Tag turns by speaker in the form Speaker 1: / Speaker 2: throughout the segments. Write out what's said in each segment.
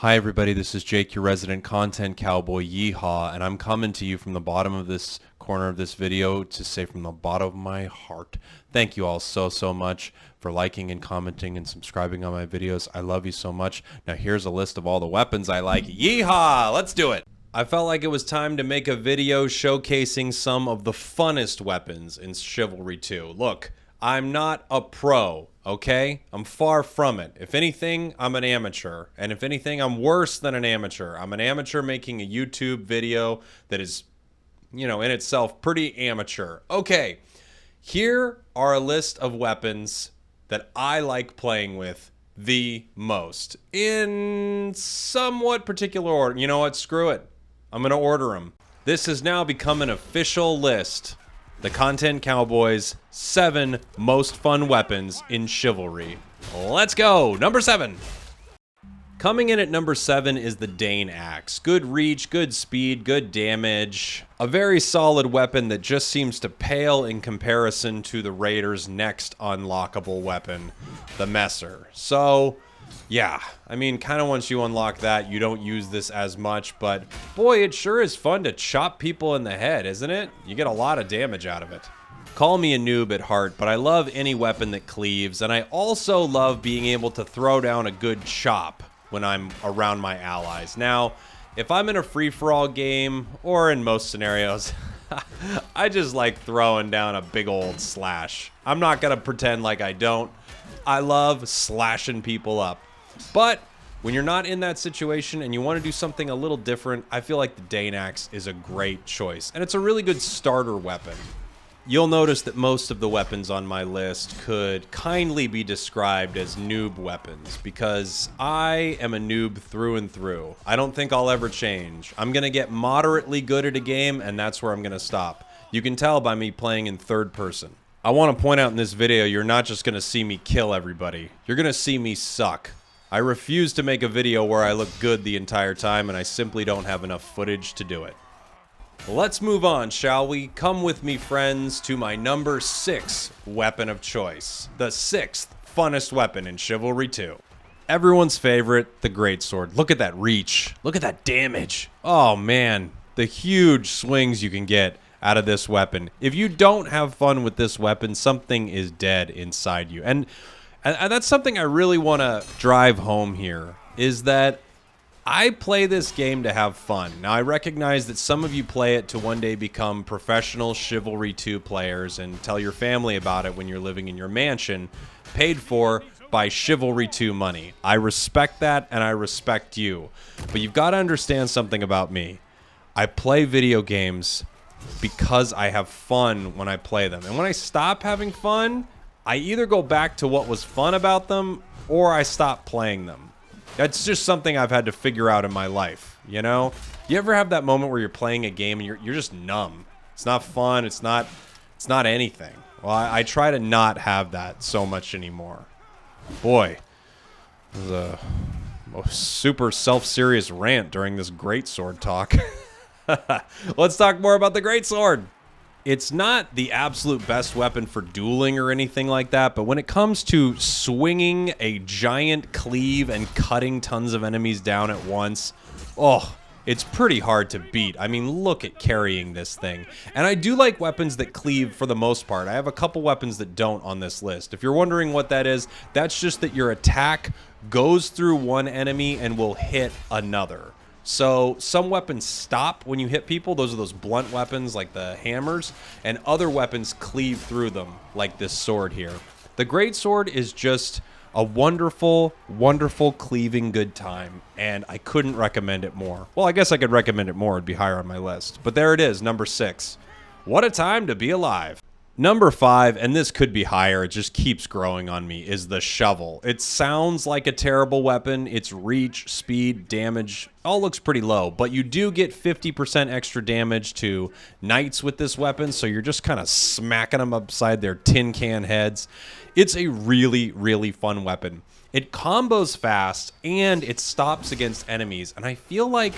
Speaker 1: Hi everybody, this is Jake, your resident content cowboy, yeehaw, and I'm coming to you from the bottom of this corner of this video to say from the bottom of my heart, thank you all so much for liking and commenting and subscribing on my videos. I love you so much. Now here's a list of all the weapons I like. Yeehaw! Let's do it! I felt like it was time to make a video showcasing some of the funnest weapons in Chivalry 2. Look, I'm not a pro, okay? I'm far from it. If anything, I'm an amateur. And if anything, I'm worse than an amateur. I'm an amateur making a YouTube video that is, you know, in itself pretty amateur. Okay, here are a list of weapons that I like playing with the most in somewhat particular order. You know what? Screw it. I'm going to order them. This has now become an official list. The Content Cowboys' 7 most fun weapons in Chivalry. Let's go! Number 7. Coming in at number 7 is the Dane Axe. Good reach, good speed, good damage. A very solid weapon that just seems to pale in comparison to the Raiders' next unlockable weapon, the Messer. So, yeah, I mean, kind of once you unlock that, you don't use this as much, but boy, it sure is fun to chop people in the head, isn't it? You get a lot of damage out of it. Call me a noob at heart, but I love any weapon that cleaves, and I also love being able to throw down a good chop when I'm around my allies. Now, if I'm in a free-for-all game, or in most scenarios, I just like throwing down a big old slash. I'm not gonna pretend like I don't. I love slashing people up. But when you're not in that situation and you want to do something a little different, I feel like the Dane Axe is a great choice. And it's a really good starter weapon. You'll notice that most of the weapons on my list could kindly be described as noob weapons because I am a noob through and through. I don't think I'll ever change. I'm going to get moderately good at a game and that's where I'm going to stop. You can tell by me playing in third person. I want to point out in this video, you're not just going to see me kill everybody. You're going to see me suck. I refuse to make a video where I look good the entire time, and I simply don't have enough footage to do it. Let's move on, shall we? Come with me, friends, to my number 6 weapon of choice. The 6th funnest weapon in Chivalry 2. Everyone's favorite, the Greatsword. Look at that reach. Look at that damage. Oh, man. The huge swings you can get out of this weapon. If you don't have fun with this weapon, something is dead inside you. And that's something I really want to drive home here, is that I play this game to have fun. Now, I recognize that some of you play it to one day become professional Chivalry 2 players and tell your family about it when you're living in your mansion, paid for by Chivalry 2 money. I respect that, and I respect you. But you've got to understand something about me. I play video games because I have fun when I play them. And when I stop having fun, I either go back to what was fun about them or I stop playing them. That's just something I've had to figure out in my life, you know? You ever have that moment where you're playing a game and you're just numb? It's not fun, it's not anything. Well, I try to not have that so much anymore. Boy, this is a super self-serious rant during this Greatsword talk. Let's talk more about the Greatsword. It's not the absolute best weapon for dueling or anything like that, but when it comes to swinging a giant cleave and cutting tons of enemies down at once, oh, it's pretty hard to beat. I mean, look at carrying this thing. And I do like weapons that cleave for the most part. I have a couple weapons that don't on this list. If you're wondering what that is, that's just that your attack goes through one enemy and will hit another. So some weapons stop when you hit people. Those are those blunt weapons like the hammers, and other weapons cleave through them like this sword here. The Greatsword is just a wonderful, wonderful cleaving good time, and I couldn't recommend it more. Well, I guess I could recommend it more. It'd be higher on my list. But there it is, number 6. What a time to be alive. Number 5, and this could be higher, it just keeps growing on me, is the shovel. It sounds like a terrible weapon. Its reach, speed, damage, all looks pretty low, but you do get 50% extra damage to knights with this weapon, so you're just kind of smacking them upside their tin can heads. It's a really, really fun weapon. It combos fast, and it stops against enemies, and I feel like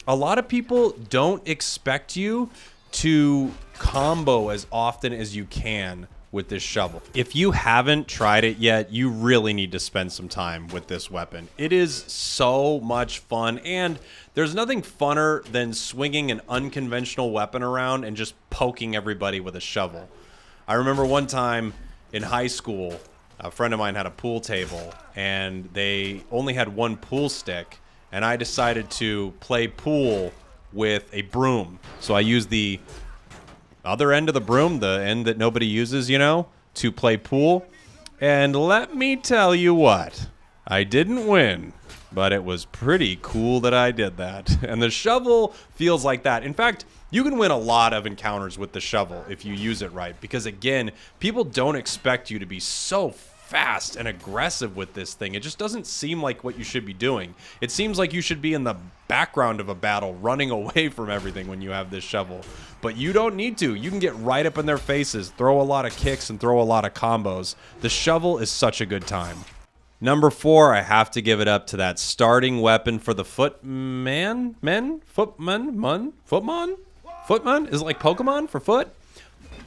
Speaker 1: a lot of people don't expect you to combo as often as you can with this shovel. If you haven't tried it yet, you really need to spend some time with this weapon. It is so much fun, and there's nothing funner than swinging an unconventional weapon around and just poking everybody with a shovel. I remember one time in high school, a friend of mine had a pool table, and they only had one pool stick, and I decided to play pool with a broom. So I used the other end of the broom, the end that nobody uses, you know, to play pool. And let me tell you what, I didn't win, but it was pretty cool that I did that. And the shovel feels like that. In fact, you can win a lot of encounters with the shovel if you use it right, because again, people don't expect you to be so fast and aggressive with this thing. It just doesn't seem like what you should be doing. It seems like you should be in the background of a battle, running away from everything when you have this shovel. But you don't need to. You can get right up in their faces, throw a lot of kicks, and throw a lot of combos. The shovel is such a good time. Number 4, I have to give it up to that starting weapon for the footman? Footman? Is it like Pokemon for foot?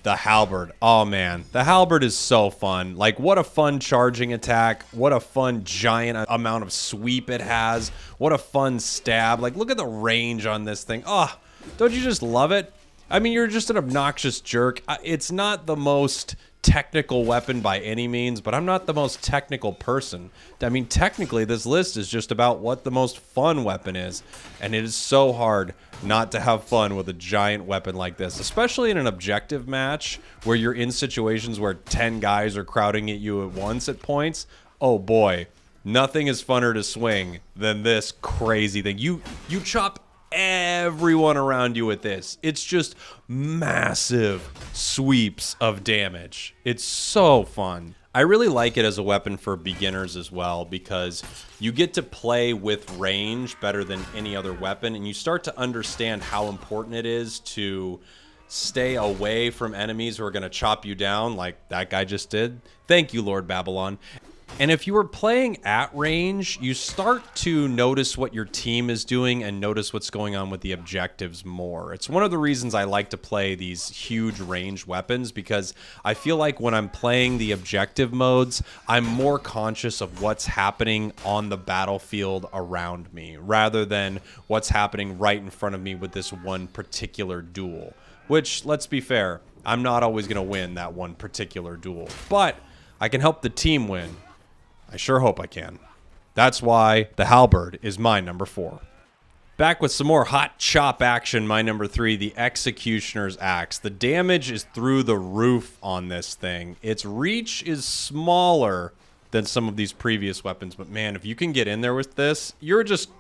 Speaker 1: The Halberd. Oh man, the Halberd is so fun. Like, what a fun charging attack. What a fun giant amount of sweep it has. What a fun stab. Like, look at the range on this thing. Oh, don't you just love it? I mean, you're just an obnoxious jerk. It's not the most technical weapon by any means, but I'm not the most technical person. I mean, technically, this list is just about what the most fun weapon is, and it is so hard not to have fun with a giant weapon like this, especially in an objective match where you're in situations where 10 guys are crowding at you at once at points. Oh boy, nothing is funner to swing than this crazy thing. You chop everyone around you with this. It's just massive sweeps of damage. It's so fun. I really like it as a weapon for beginners as well, because you get to play with range better than any other weapon, and you start to understand how important it is to stay away from enemies who are going to chop you down like that guy just did. Thank you, Lord Babylon. And if you were playing at range, you start to notice what your team is doing and notice what's going on with the objectives more. It's one of the reasons I like to play these huge range weapons, because I feel like when I'm playing the objective modes, I'm more conscious of what's happening on the battlefield around me, rather than what's happening right in front of me with this one particular duel. Which, let's be fair, I'm not always going to win that one particular duel, but I can help the team win. I sure hope I can. That's why the Halberd is my number 4. Back with some more hot chop action, my number 3, the Executioner's Axe. The damage is through the roof on this thing. Its reach is smaller than some of these previous weapons, but man, if you can get in there with this, you're just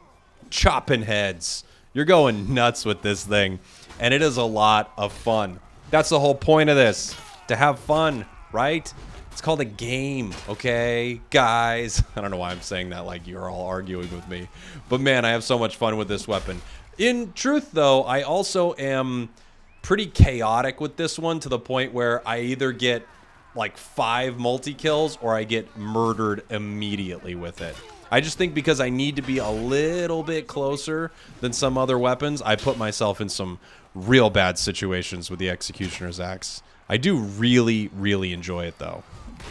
Speaker 1: chopping heads. You're going nuts with this thing, and it is a lot of fun. That's the whole point of this, to have fun, right? It's called a game, okay, guys? I don't know why I'm saying that like you're all arguing with me. But man, I have so much fun with this weapon. In truth, though, I also am pretty chaotic with this one, to the point where I either get like 5 multi-kills or I get murdered immediately with it. I just think because I need to be a little bit closer than some other weapons, I put myself in some real bad situations with the Executioner's Axe. I do really, really enjoy it, though.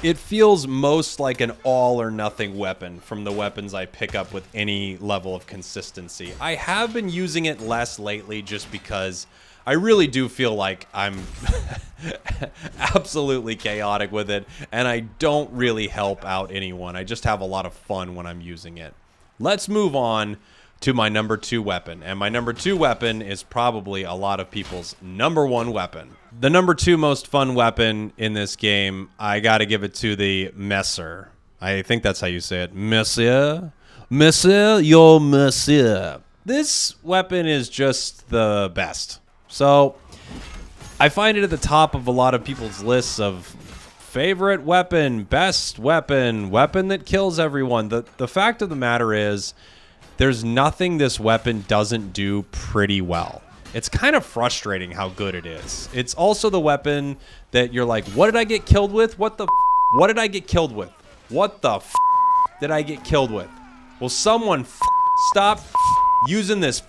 Speaker 1: It feels most like an all-or-nothing weapon from the weapons I pick up with any level of consistency. I have been using it less lately just because I really do feel like I'm absolutely chaotic with it, and I don't really help out anyone. I just have a lot of fun when I'm using it. Let's move on to my number 2 weapon, and my number 2 weapon is probably a lot of people's number 1 weapon. The number 2 most fun weapon in this game, I gotta give it to the Messer. I think that's how you say it. Monsieur? Monsieur, your monsieur. This weapon is just the best. So, I find it at the top of a lot of people's lists of favorite weapon, best weapon, weapon that kills everyone. The fact of the matter is, there's nothing this weapon doesn't do pretty well. It's kind of frustrating how good it is. It's also the weapon that you're like, what did I get killed with? What did I get killed with? What the did I get killed with? Will someone stop using this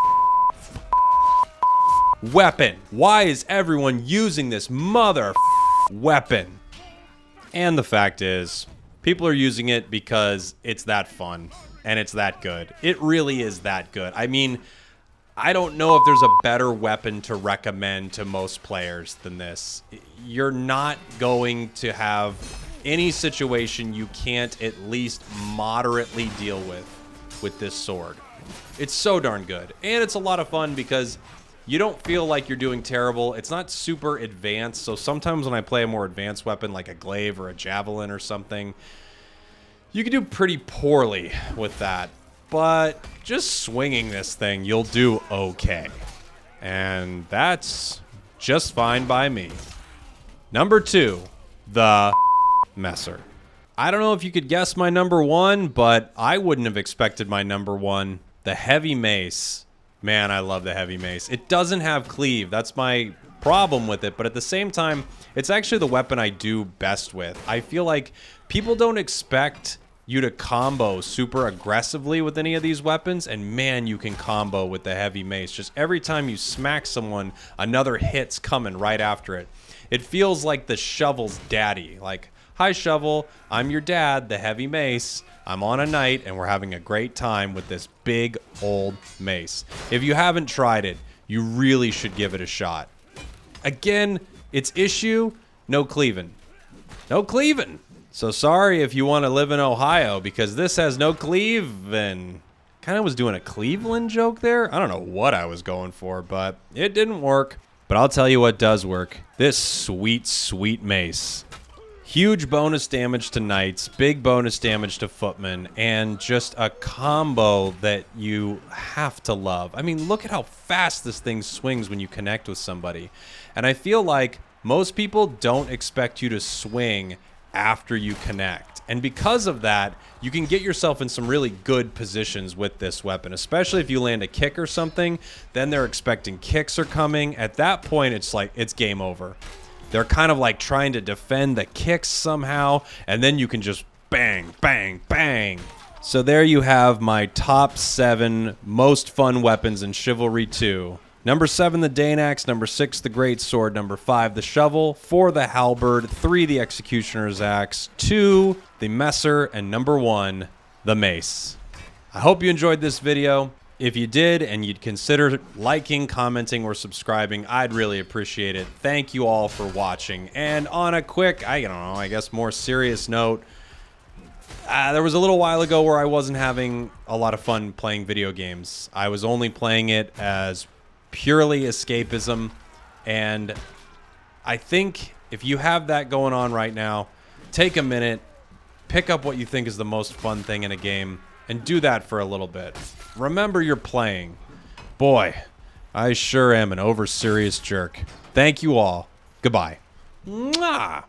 Speaker 1: weapon? Why is everyone using this mother weapon? And the fact is, people are using it because it's that fun and it's that good. It really is that good. I mean, I don't know if there's a better weapon to recommend to most players than this. You're not going to have any situation you can't at least moderately deal with this sword. It's so darn good. And it's a lot of fun because you don't feel like you're doing terrible. It's not super advanced, so sometimes when I play a more advanced weapon like a glaive or a javelin or something, you can do pretty poorly with that. But just swinging this thing, you'll do okay. And that's just fine by me. Number 2, the Messer. I don't know if you could guess my number 1, but I wouldn't have expected my number 1, the Heavy Mace. Man, I love the Heavy Mace. It doesn't have cleave. That's my problem with it. But at the same time, it's actually the weapon I do best with. I feel like people don't expect you to combo super aggressively with any of these weapons, and man, you can combo with the Heavy Mace. Just every time you smack someone, another hit's coming right after it. It feels like the shovel's daddy. Like, hi shovel, I'm your dad, the Heavy Mace. I'm on a night and we're having a great time with this big old mace. If you haven't tried it, you really should give it a shot. Again, its issue, no cleaving. No cleaving. So sorry if you want to live in Ohio, because this has no cleaving. Kind of was doing a Cleveland joke there. I don't know what I was going for, but it didn't work. But I'll tell you what does work. This sweet, sweet mace. Huge bonus damage to knights, big bonus damage to footmen, and just a combo that you have to love. I mean, look at how fast this thing swings when you connect with somebody. And I feel like most people don't expect you to swing after you connect. And because of that, you can get yourself in some really good positions with this weapon, especially if you land a kick or something. Then they're expecting kicks are coming. At that point, it's like, it's game over. They're kind of like trying to defend the kicks somehow, and then you can just bang, bang, bang. So there you have my top 7 most fun weapons in Chivalry 2. Number 7, the Dane Axe. Number 6, the Greatsword. Number 5, the Shovel. 4, the Halberd. 3, the Executioner's Axe. 2, the Messer. And number 1, the Mace. I hope you enjoyed this video. If you did and you'd consider liking, commenting, or subscribing, I'd really appreciate it. Thank you all for watching. And on a quick, I don't know, I guess more serious note, there was a little while ago where I wasn't having a lot of fun playing video games. I was only playing it as purely escapism, and I think if you have that going on right now, take a minute, pick up what you think is the most fun thing in a game, and do that for a little bit. Remember you're playing. Boy, I sure am an over-serious jerk. Thank you all. Goodbye. Mwah!